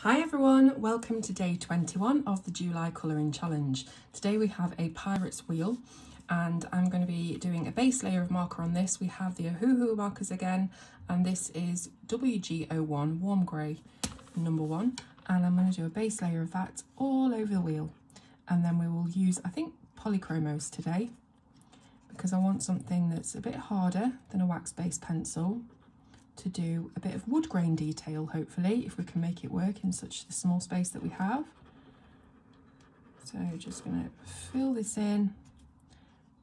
Hi everyone, welcome to day 21 of the July Colouring Challenge. Today we have a pirate's wheel and I'm going to be doing a base layer of marker on this. We have the Ochre markers again, and this is WG01 Warm Grey number 1, and I'm going to do a base layer of that all over the wheel. And then we will use, I think, polychromos today because I want something that's a bit harder than a wax-based pencil to do a bit of wood grain detail, hopefully, if we can make it work in such a small space that we have. So just going to fill this in,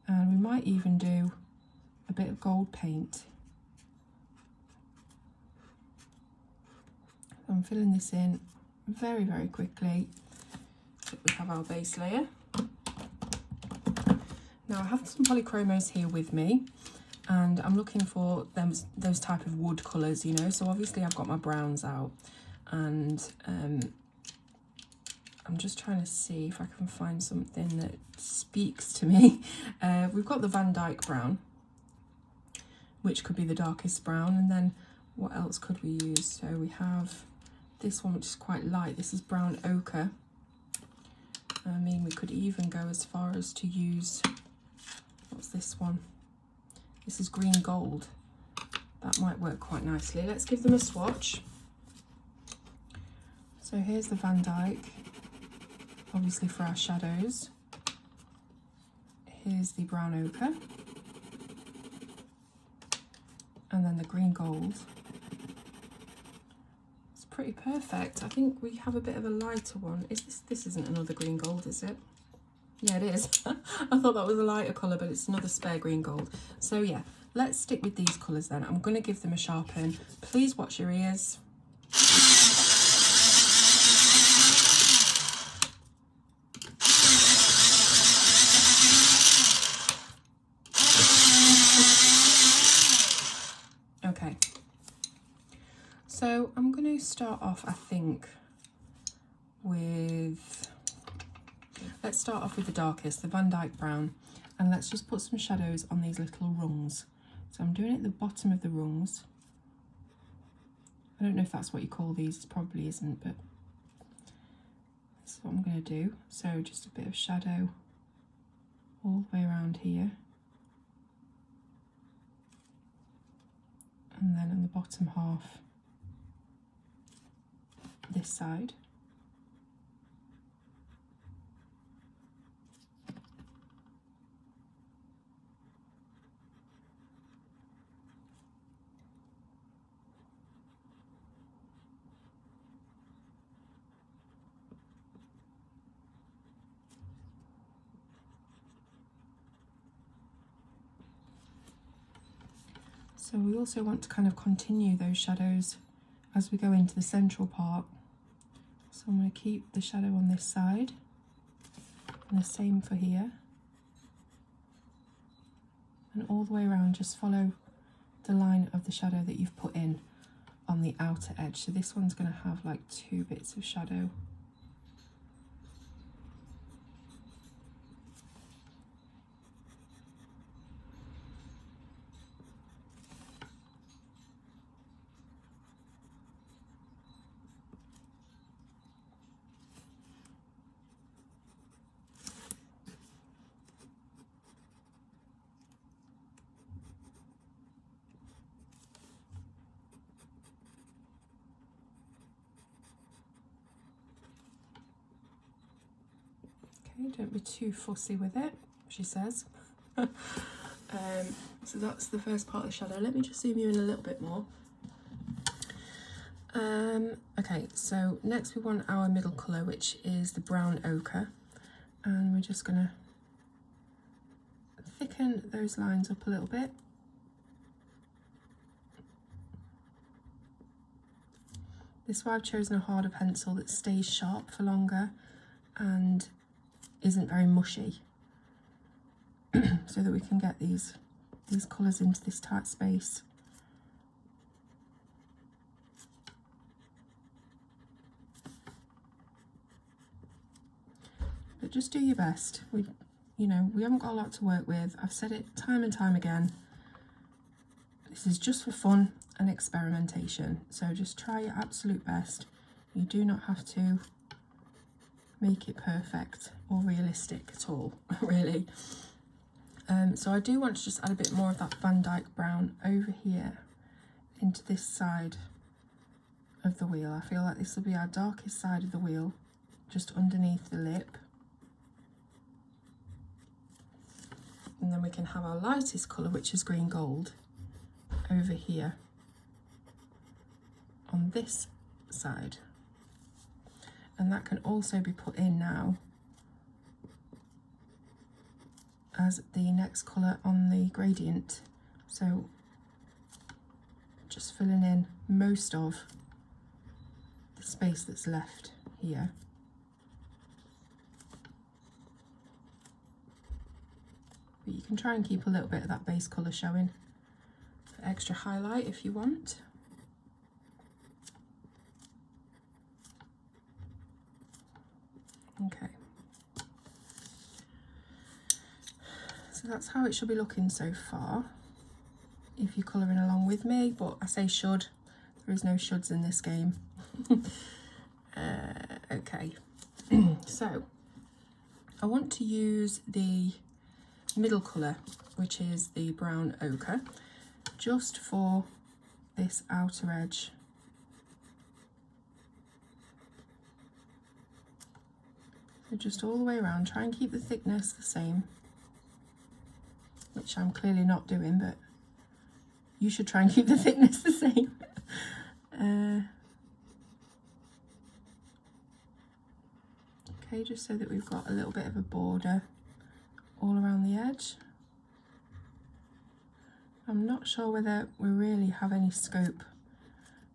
and we might even do a bit of gold paint. I'm filling this in very, very quickly so we have our base layer. Now I have some polychromos here with me, and I'm looking for those type of wood colours, you know. So obviously I've got my browns out, and I'm just trying to see if I can find something that speaks to me. We've got the Dyke Brown, which could be the darkest brown, and then what else could we use? So we have this one, which is quite light. This is brown ochre. I mean, we could even go as far as to use, what's this one? This is green gold. That might work quite nicely. Let's give them a swatch. So here's the Dyke, obviously for our shadows. Here's the brown ochre. And then the green gold. It's pretty perfect. I think we have a bit of a lighter one. This isn't another green gold, is it? Yeah, it is. I thought that was a lighter colour, but it's another spare green gold. So yeah, let's stick with these colours then. I'm going to give them a sharpen. Please watch your ears. Okay. So I'm going to start off, I think, with... Let's start off with the darkest, the Dyke Brown, and let's just put some shadows on these little rungs. So I'm doing it at the bottom of the rungs. I don't know if that's what you call these, it probably isn't, but this is what I'm going to do. So just a bit of shadow all the way around here. And then on the bottom half, this side. So we also want to kind of continue those shadows as we go into the central part. So I'm going to keep the shadow on this side, and the same for here. And all the way around, just follow the line of the shadow that you've put in on the outer edge. So this one's going to have like 2 bits of shadow. Don't be too fussy with it, she says. So that's the first part of the shadow. Let me just zoom you in a little bit more. Okay, so next we want our middle colour, which is the brown ochre, and we're just going to thicken those lines up a little bit. This is why I've chosen a harder pencil that stays sharp for longer and isn't very mushy, so that we can get these colours into this tight space. But just do your best. We haven't got a lot to work with. I've said it time and time again. This is just for fun and experimentation. So just try your absolute best. You do not have to make it perfect or realistic at all, really. So I do want to just add a bit more of that Van Dyke Brown over here into this side of the wheel. I feel like this will be our darkest side of the wheel, just underneath the lip. And then we can have our lightest colour, which is green gold, over here on this side. And that can also be put in now as the next colour on the gradient. So just filling in most of the space that's left here. But you can try and keep a little bit of that base colour showing for extra highlight if you want. Okay. So that's how it should be looking so far, if you're colouring along with me, but I say should, there is no shoulds in this game. Okay, so I want to use the middle colour, which is the brown ochre, just for this outer edge. So just all the way around, try and keep the thickness the same, which I'm clearly not doing, but you should try and keep the thickness the same. Okay, just so that we've got a little bit of a border all around the edge. I'm not sure whether we really have any scope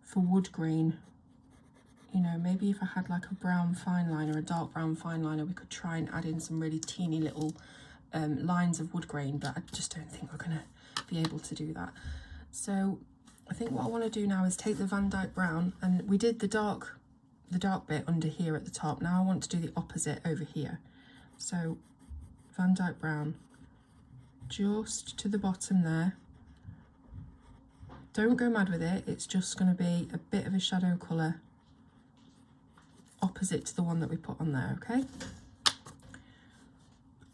for wood grain. You know, maybe if I had like a brown fine liner, a dark brown fine liner, we could try and add in some really teeny little lines of wood grain, but I just don't think we're gonna be able to do that. So I think what I want to do now is take the Van Dyke Brown, and we did the dark bit under here at the top. Now I want to do the opposite over here. So Van Dyke Brown just to the bottom there. Don't go mad with it, it's just going to be a bit of a shadow colour opposite to the one that we put on there, okay?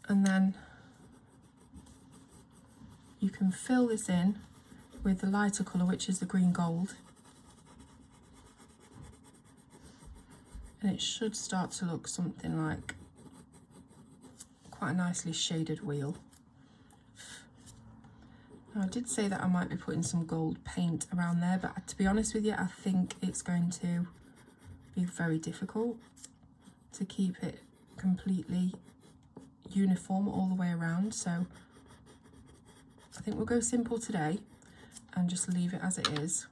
And then you can fill this in with the lighter colour, which is the green gold. And it should start to look something like quite a nicely shaded wheel. Now, I did say that I might be putting some gold paint around there, but to be honest with you, I think it's going to be very difficult to keep it completely uniform all the way around. So I think we'll go simple today and just leave it as it is.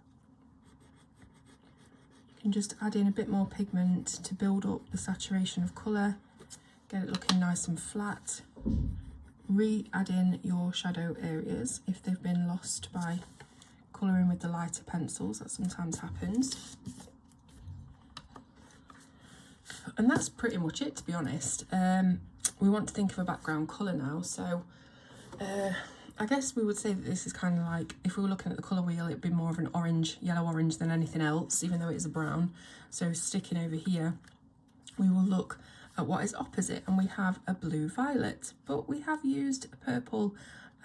You can just add in a bit more pigment to build up the saturation of colour, get it looking nice and flat. Re-add in your shadow areas if they've been lost by colouring with the lighter pencils. That sometimes happens. And that's pretty much it, to be honest. We want to think of a background colour now, so I guess we would say that this is kind of like, if we were looking at the colour wheel, it'd be more of an orange, yellow-orange than anything else, even though it is a brown. So sticking over here, we will look at what is opposite, and we have a blue-violet, but we have used a purple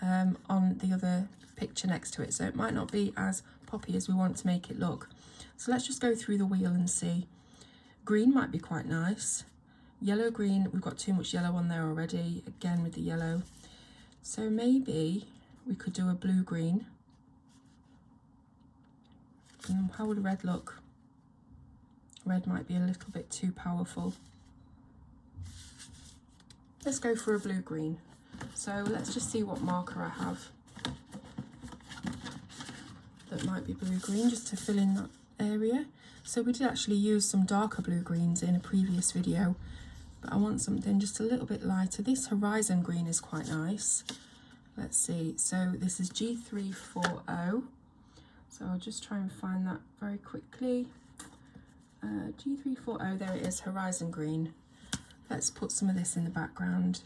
on the other picture next to it, so it might not be as poppy as we want to make it look. So let's just go through the wheel and see. Green might be quite nice. Yellow, green, we've got too much yellow on there already, again with the yellow. So maybe we could do a blue-green. And how would red look? Red might be a little bit too powerful. Let's go for a blue-green. So let's just see what marker I have that might be blue-green, just to fill in that area. So we did actually use some darker blue-greens in a previous video, but I want something just a little bit lighter. This horizon green is quite nice. Let's see, so this is G340. So I'll just try and find that very quickly. G340, there it is, horizon green. Let's put some of this in the background.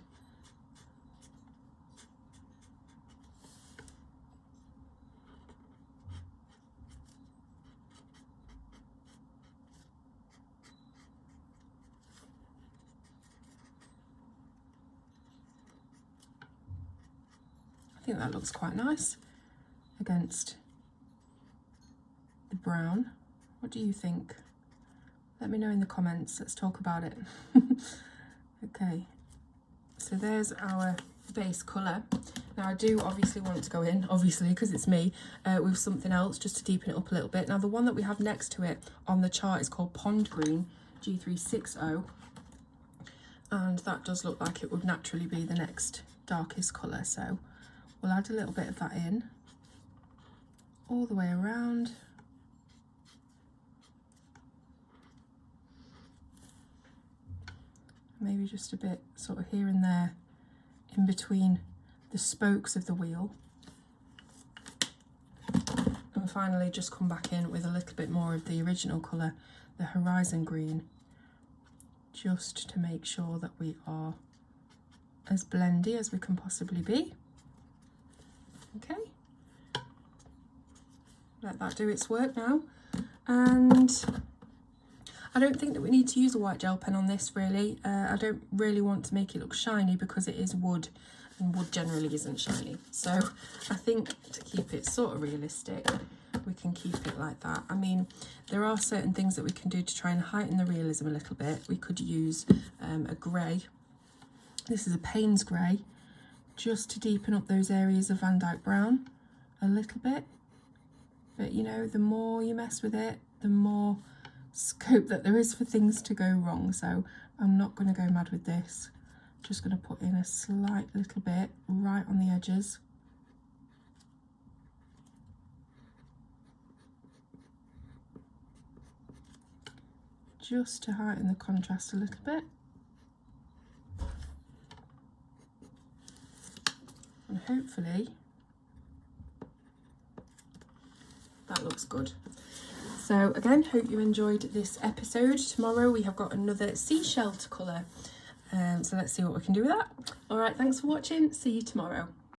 think that looks quite nice against the brown. What do you think? Let me know in the comments. Let's talk about it. Okay, so there's our base colour. Now I do obviously want to go in, obviously because it's me, with something else just to deepen it up a little bit. Now the one that we have next to it on the chart is called Pond Green G360, and that does look like it would naturally be the next darkest colour, so we'll add a little bit of that in all the way around. Maybe just a bit sort of here and there in between the spokes of the wheel. And finally just come back in with a little bit more of the original colour, the horizon green, just to make sure that we are as blendy as we can possibly be. Okay, let that do its work now. And I don't think that we need to use a white gel pen on this really. I don't really want to make it look shiny because it is wood, and wood generally isn't shiny. So I think to keep it sort of realistic, we can keep it like that. I mean, there are certain things that we can do to try and heighten the realism a little bit. We could use a grey. This is a Payne's grey, just to deepen up those areas of Dyke Brown a little bit. But you know, the more you mess with it, the more scope that there is for things to go wrong. So I'm not going to go mad with this. Just going to put in a slight little bit right on the edges. Just to heighten the contrast a little bit. And hopefully that looks good. So again, hope you enjoyed this episode. Tomorrow we have got another seashell to colour. So let's see what we can do with that. All right, thanks for watching. See you tomorrow.